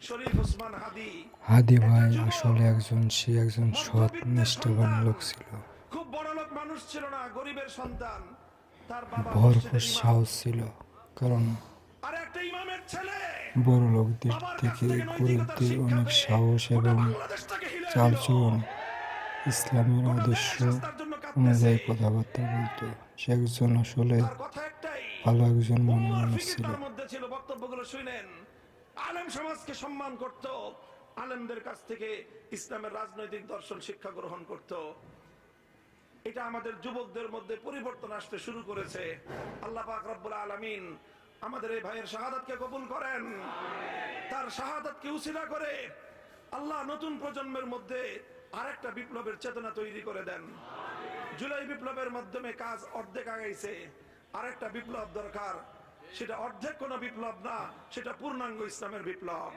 শরীফ ওসমান হাদি। হাদি একটা ভাই যুবক, আসলে সে একজন সৎ মধ্যবিত্তের নিষ্ঠাবান সন্তান, লোক ছিল। খুব বড় লোক মানুষ ছিল না, গরিবের সন্তান। তার বাবা ভরপুর মসজিদের ইমাম। সাহস ছিল, কারণ আর একটা ইমামের ছেলে বড় লোকদের বাবার কাছ থেকে থেকে নৈতিকতার গরিবদের শিক্ষা অনেক পেয়ে সাহস গোটা এবং বাংলাদেশটাকে হিলে দিল। চালচলন ইসলামের গোটা আদর্শ দেশ রাস্তার জন্য কাঁদতেছে। অনুযায়ী কথাবার্তা বলতো। সে একজন আসলে তার কথা একটাই, ভালো একজন মনের উম্মার মানুষ ফিকির ছিল। তার মধ্যে ছিল। বক্তব্যগুলো শুনেন। আলেম সমাজকে সম্মান করত, আলেমদের কাছ থেকে ইসলামের রাজনৈতিক দর্শন শিক্ষা গ্রহণ করত। এটা আমাদের যুবকদের মধ্যে পরিবর্তন আসতে শুরু করেছে। আল্লাহ পাক রব্বুল আলামিন আমাদের এই ভাইয়ের শাহাদাতকে কবুল করেন। তার শাহাদাতকে উসিলা করে আল্লাহ নতুন প্রজন্মের মধ্যে আরেকটা বিপ্লবের চেতনা তৈরি করে দেন। জুলাই বিপ্লবের মাধ্যমে কাজ অর্ধেক আগাইছে, আরেকটা বিপ্লব দরকার। সেটা অর্ধেক কোনো বিপ্লব না, সেটা পূর্ণাঙ্গ ইসলামের বিপ্লব।